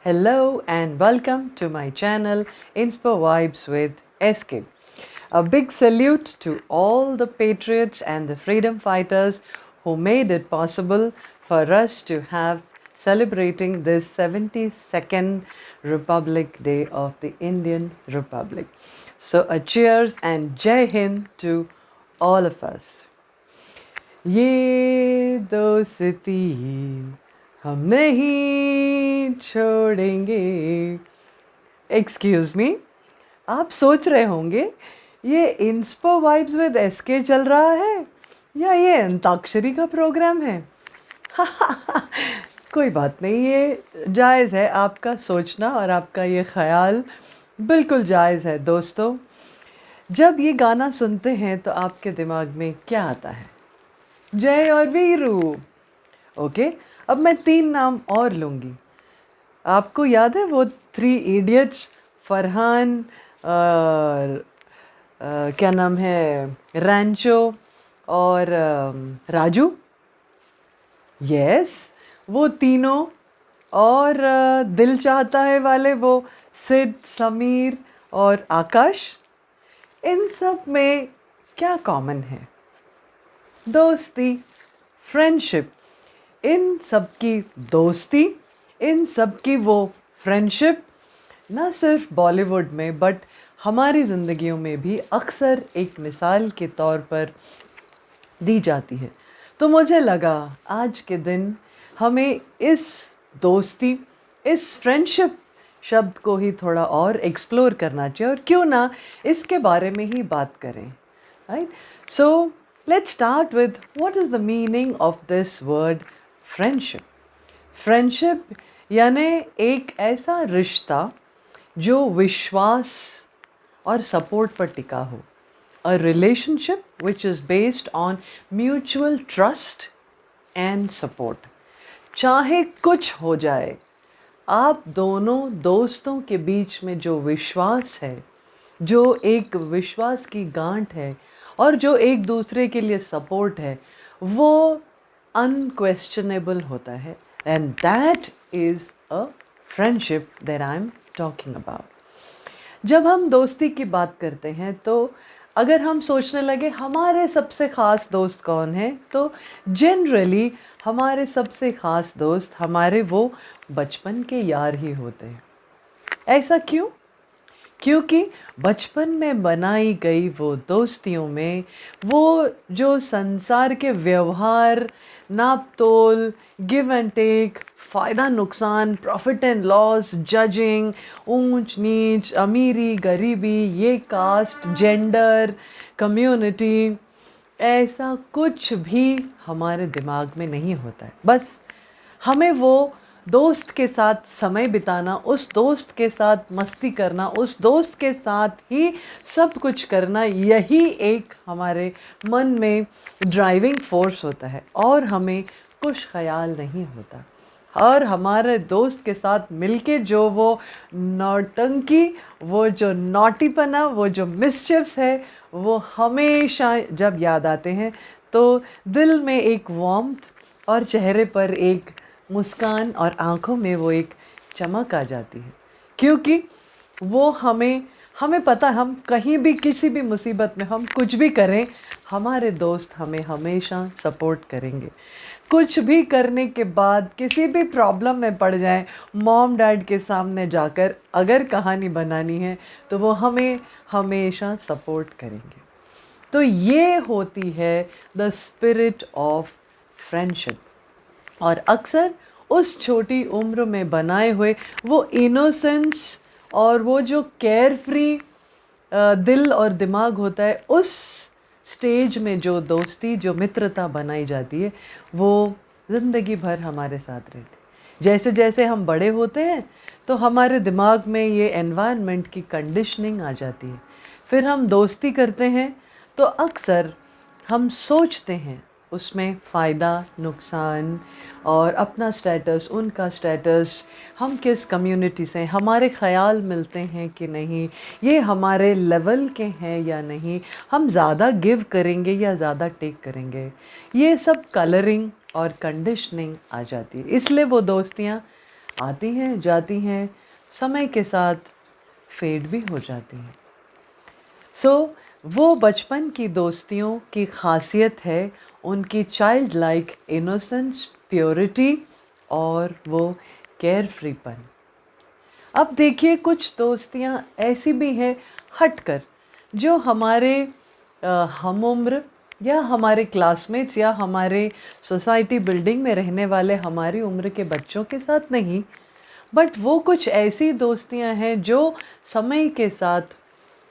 Hello and welcome to my channel Inspo Vibes with SK. A big salute to all the patriots and the freedom fighters who made it possible for us to have celebrating this 72nd Republic Day of the Indian Republic. So a cheers and Jai Hind to all of us. ये दोस्ती हम नहीं छोड़ेंगे। Excuse me, आप सोच रहे होंगे ये इंस्पो वाइब्स विद एसके चल रहा है या ये अंताक्षरी का प्रोग्राम है। कोई बात नहीं, ये जायज़ है आपका सोचना और आपका ये ख्याल बिल्कुल जायज़ है। दोस्तों, जब ये गाना सुनते हैं तो आपके दिमाग में क्या आता है? जय और वीरू। ओके, अब मैं 3 नाम और लूँगी। आपको याद है वो 3 इडियट्स, फरहान क्या नाम है, रैंचो और राजू। यस, वो तीनों और दिल चाहता है वाले वो सिड, समीर और आकाश। इन सब में क्या कॉमन है? दोस्ती, फ्रेंडशिप। इन सब की दोस्ती, इन सब की वो फ्रेंडशिप ना सिर्फ बॉलीवुड में बट हमारी ज़िंदगियों में भी अक्सर एक मिसाल के तौर पर दी जाती है। तो मुझे लगा आज के दिन हमें इस दोस्ती, इस फ्रेंडशिप शब्द को ही थोड़ा और एक्सप्लोर करना चाहिए और क्यों ना इसके बारे में ही बात करें, right? So let's start with what is the meaning of this word friendship. Friendship यानी एक ऐसा रिश्ता जो विश्वास और सपोर्ट पर टिका हो। A relationship which is based on mutual trust and support. चाहे कुछ हो जाए, आप दोनों दोस्तों के बीच में जो विश्वास है, जो एक विश्वास की गांठ है और जो एक दूसरे के लिए सपोर्ट है, वो अनक्वेश्चनेबल होता है। And that is a friendship that I am talking about. जब हम दोस्ती की बात करते हैं तो अगर हम सोचने लगे हमारे सबसे ख़ास दोस्त कौन है, तो जनरली हमारे सबसे ख़ास दोस्त हमारे वो बचपन के यार ही होते हैं। ऐसा क्यों? क्योंकि बचपन में बनाई गई वो दोस्तियों में वो जो संसार के व्यवहार, नाप तोल, गिव एंड टेक, फ़ायदा नुकसान, प्रॉफिट एंड लॉस, जजिंग, ऊंच नीच, अमीरी गरीबी, ये कास्ट, जेंडर, कम्युनिटी, ऐसा कुछ भी हमारे दिमाग में नहीं होता है। बस हमें वो दोस्त के साथ समय बिताना, उस दोस्त के साथ मस्ती करना, उस दोस्त के साथ ही सब कुछ करना, यही एक हमारे मन में ड्राइविंग फोर्स होता है और हमें कुछ ख्याल नहीं होता। और हमारे दोस्त के साथ मिलके जो वो नौटंकी, वो जो नॉटीपना, वो जो मिसचिव्स है, वो हमेशा जब याद आते हैं तो दिल में एक वार्मथ और चेहरे पर एक मुस्कान और आँखों में वो एक चमक आ जाती है। क्योंकि वो हमें पता है हम कहीं भी किसी भी मुसीबत में हम कुछ भी करें, हमारे दोस्त हमें हमेशा सपोर्ट करेंगे। कुछ भी करने के बाद किसी भी प्रॉब्लम में पड़ जाएं, मॉम डैड के सामने जाकर अगर कहानी बनानी है तो वो हमें हमेशा सपोर्ट करेंगे। तो ये होती है द स्पिरिट ऑफ फ्रेंडशिप। और अक्सर उस छोटी उम्र में बनाए हुए वो इनोसेंस और वो जो केयर फ्री दिल और दिमाग होता है, उस स्टेज में जो दोस्ती, जो मित्रता बनाई जाती है, वो ज़िंदगी भर हमारे साथ रहती है। जैसे जैसे हम बड़े होते हैं तो हमारे दिमाग में ये एनवायरनमेंट की कंडीशनिंग आ जाती है। फिर हम दोस्ती करते हैं तो अक्सर हम सोचते हैं उसमें फ़ायदा नुकसान और अपना स्टेटस, उनका स्टेटस, हम किस कम्युनिटी से, हमारे ख़याल मिलते हैं कि नहीं, ये हमारे लेवल के हैं या नहीं, हम ज़्यादा गिव करेंगे या ज़्यादा टेक करेंगे। ये सब कलरिंग और कंडीशनिंग आ जाती है। इसलिए वो दोस्तियाँ आती हैं, जाती हैं, समय के साथ फेड भी हो जाती हैं। वो बचपन की दोस्तियों की खासियत है उनकी चाइल्ड लाइक इनोसेंस, प्योरिटी और वो केयर फ्रीपन। अब देखिए, कुछ दोस्तियाँ ऐसी भी हैं हटकर, जो हमारे हम उम्र या हमारे क्लासमेट्स या हमारे सोसाइटी बिल्डिंग में रहने वाले हमारी उम्र के बच्चों के साथ नहीं, बट वो कुछ ऐसी दोस्तियां हैं जो समय के साथ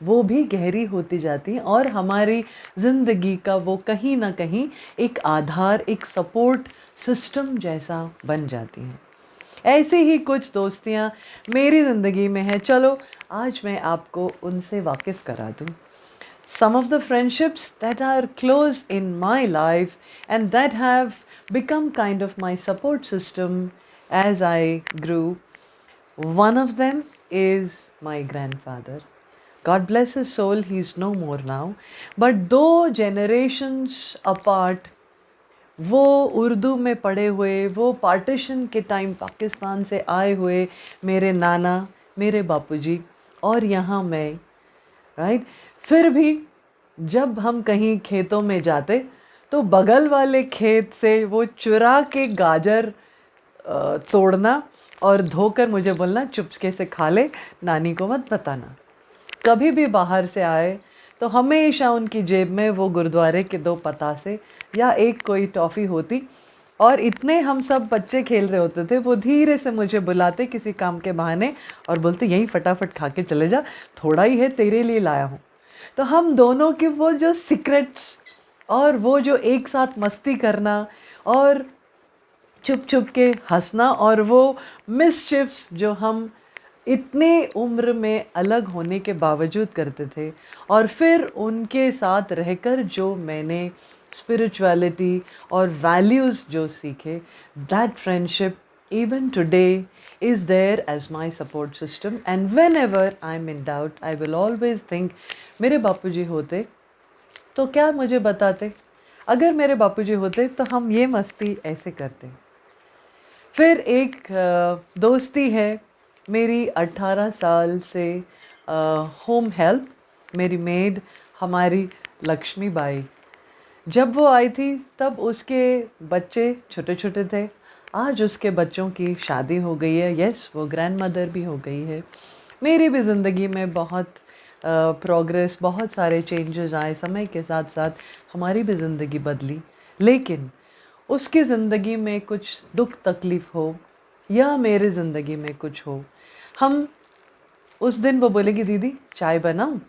वो भी गहरी होती जाती हैं और हमारी ज़िंदगी का वो कहीं ना कहीं एक आधार, एक सपोर्ट सिस्टम जैसा बन जाती हैं। ऐसी ही कुछ दोस्तियां मेरी ज़िंदगी में है। चलो आज मैं आपको उनसे वाकिफ़ करा दूँ। Some of the friendships that are close in my life and that have become kind of my support system as I grew. One of them is my grandfather. God bless his soul, he's no more now. But though generations apart, वो उर्दू में पढ़े हुए, वो partition के time Pakistan से आए हुए मेरे नाना, मेरे बापूजी और यहाँ मैं, राइट। फिर भी जब हम कहीं खेतों में जाते तो बगल वाले खेत से वो चुरा के गाजर तोड़ना और धोकर मुझे बोलना चुपके से खा ले, नानी को मत बताना। कभी भी बाहर से आए तो हमेशा उनकी जेब में वो गुरुद्वारे के 2 पतासे या एक कोई टॉफ़ी होती और इतने हम सब बच्चे खेल रहे होते थे, वो धीरे से मुझे बुलाते किसी काम के बहाने और बोलते यहीं फटाफट खा के चले जा, थोड़ा ही है तेरे लिए लाया हूँ। तो हम दोनों के वो जो सीक्रेट्स और वो जो एक साथ मस्ती करना और छुप छुप के हंसना और वो मिसचिफ्स जो हम इतने उम्र में अलग होने के बावजूद करते थे, और फिर उनके साथ रहकर जो मैंने स्पिरिचुअलिटी और वैल्यूज़ जो सीखे, that friendship even today is there as my support system. And whenever I'm in doubt, I will always think मेरे बापूजी होते तो क्या मुझे बताते, अगर मेरे बापूजी होते तो हम ये मस्ती ऐसे करते। फिर एक दोस्ती है मेरी 18 साल से, होम हेल्प, मेरी मेड हमारी लक्ष्मी बाई। जब वो आई थी तब उसके बच्चे छोटे छोटे थे। आज उसके बच्चों की शादी हो गई है, यस वो ग्रैंड मदर भी हो गई है। मेरी भी ज़िंदगी में बहुत प्रोग्रेस, बहुत सारे चेंजेस आए समय के साथ साथ, हमारी भी ज़िंदगी बदली। लेकिन उसकी ज़िंदगी में कुछ दुख तकलीफ़ हो या मेरी ज़िंदगी में कुछ हो, हम उस दिन वो बोलेगी दीदी चाय बनाऊं,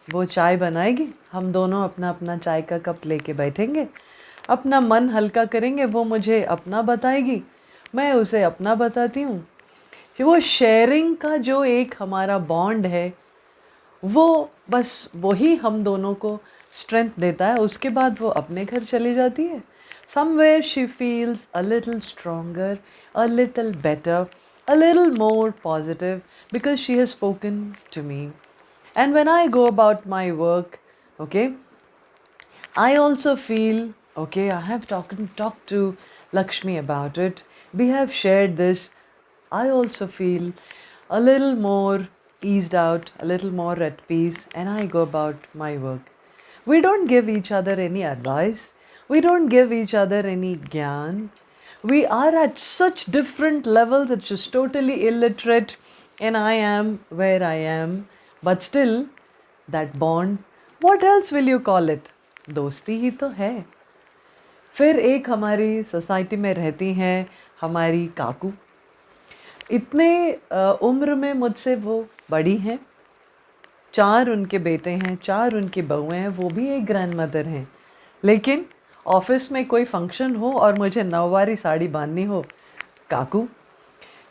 वो चाय बनाएगी, हम दोनों अपना अपना चाय का कप लेके बैठेंगे, अपना मन हल्का करेंगे, वो मुझे अपना बताएगी, मैं उसे अपना बताती हूँ। वो शेयरिंग का जो एक हमारा बॉन्ड है, वो बस वही हम दोनों को स्ट्रेंथ देता है। उसके बाद वो अपने घर चली जाती है। Somewhere she feels a little stronger, a little better, a little more positive because she has spoken to me. And when I go about my work, okay, I also feel, okay, I have talked to Lakshmi about it. We have shared this. I also feel a little more eased out, a little more at peace, and I go about my work. We don't give each other any advice. We don't give each other any gyan. We are at such different levels. It's just totally illiterate, and I am where I am. But still, that bond, what else will you call it? दोस्ती ही तो है। फिर एक हमारी society में रहती हैं हमारी काकू। इतने उम्र में मुझसे वो बड़ी हैं, 4 उनके बेटे हैं, 4 उनकी बहुएं हैं, वो भी एक ग्रैंड मदर हैं। लेकिन ऑफिस में कोई फंक्शन हो और मुझे नौवारी साड़ी बांधनी हो, काकू।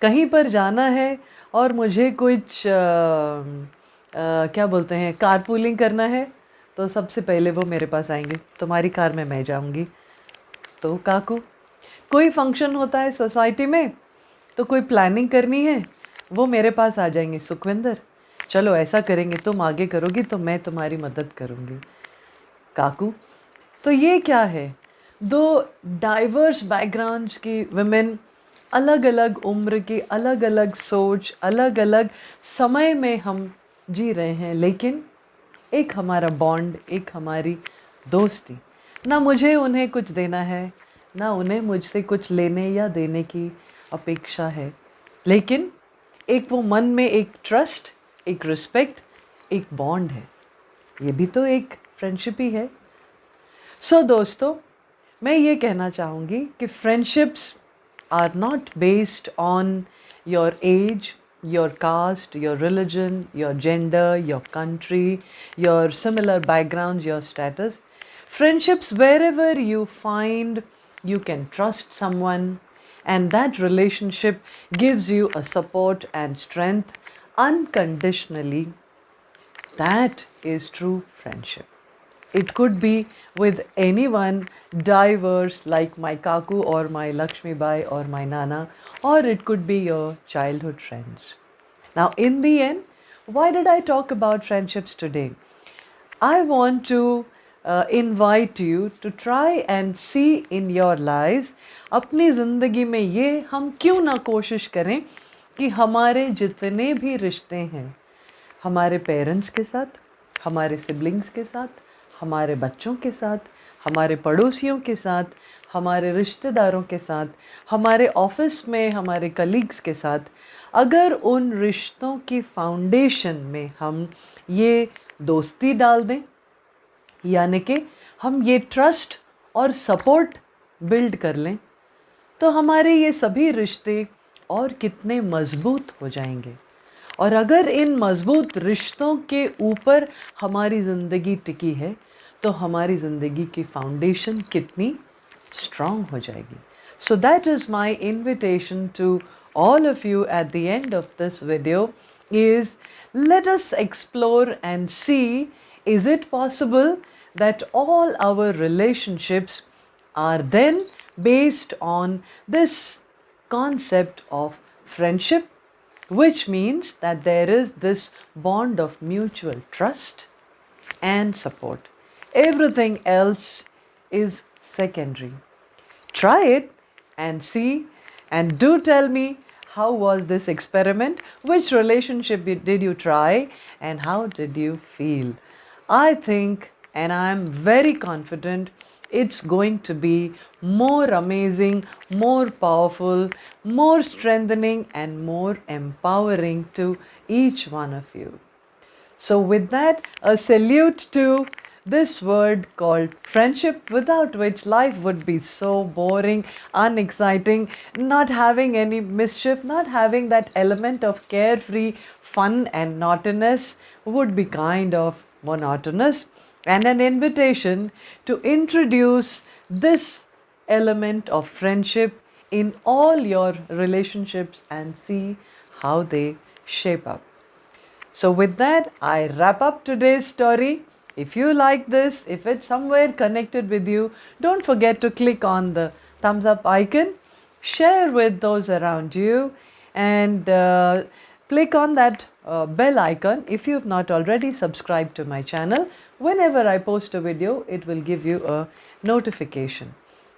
कहीं पर जाना है और मुझे कुछ क्या बोलते हैं, कारपूलिंग करना है, तो सबसे पहले वो मेरे पास आएंगे, तुम्हारी कार में मैं जाऊंगी, तो काकू। कोई फंक्शन होता है सोसाइटी में तो कोई प्लानिंग करनी है, वो मेरे पास आ जाएंगे, सुखविंदर चलो ऐसा करेंगे, तुम आगे करोगी तो मैं तुम्हारी मदद करूँगी, काकू। तो ये क्या है, दो डाइवर्स बैकग्राउंड्स की विमेन, अलग अलग उम्र की, अलग अलग सोच, अलग अलग समय में हम जी रहे हैं, लेकिन एक हमारा बॉन्ड, एक हमारी दोस्ती। ना मुझे उन्हें कुछ देना है, ना उन्हें मुझसे कुछ लेने या देने की अपेक्षा है, लेकिन एक वो मन में एक ट्रस्ट, एक रिस्पेक्ट, एक बॉन्ड है। ये भी तो एक फ्रेंडशिप ही है। सो दोस्तों, मैं ये कहना चाहूँगी कि friendships are not based on your age, your caste, your religion, your gender, your country, your similar backgrounds, your status. Friendships, wherever you find you can trust someone, and that relationship gives you a support and strength unconditionally, that is true friendship. It could be with anyone diverse like my Kaku or my Lakshmi Bai or my Nana, or it could be your childhood friends. Now, in the end, why did I talk about friendships today? I want to invite you to try and see in your lives, अपनी ज़िंदगी में ये हम क्यों ना कोशिश करें कि हमारे जितने भी रिश्ते हैं, हमारे पेरेंट्स के साथ, हमारे सिबलिंग्स के साथ, हमारे बच्चों के साथ, हमारे पड़ोसियों के साथ, हमारे रिश्तेदारों के साथ, हमारे ऑफिस में हमारे कलीग्स के साथ, अगर उन रिश्तों की फाउंडेशन में हम ये दोस्ती डाल दें, यानी कि हम ये ट्रस्ट और सपोर्ट बिल्ड कर लें, तो हमारे ये सभी रिश्ते और कितने मज़बूत हो जाएंगे। और अगर इन मज़बूत रिश्तों के ऊपर हमारी ज़िंदगी टिकी है, तो हमारी ज़िंदगी की फाउंडेशन कितनी स्ट्रॉन्ग हो जाएगी। So that is my invitation to all of you at the end of this video is, let us explore and see, is it possible that all our relationships are then based on this concept of friendship, which means that there is this bond of mutual trust and support. Everything else is secondary. Try it and see, and do tell me, how was this experiment? Which relationship did you try and how did you feel? I think, and I am very confident, it's going to be more amazing, more powerful, more strengthening, and more empowering to each one of you. So, with that, a salute to this word called friendship, without which life would be so boring, unexciting, not having any mischief, not having that element of carefree fun and naughtiness, would be kind of monotonous. And an invitation to introduce this element of friendship in all your relationships and see how they shape up. So, with that, I wrap up today's story. If you like this, if it's somewhere connected with you, don't forget to click on the thumbs up icon, share with those around you, and click on that bell icon if you've not already subscribed to my channel. Whenever I post a video, it will give you a notification.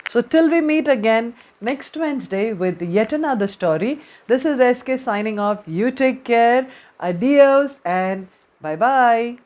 So, till we meet again next Wednesday with yet another story, this is SK signing off. You take care. Adios and bye bye.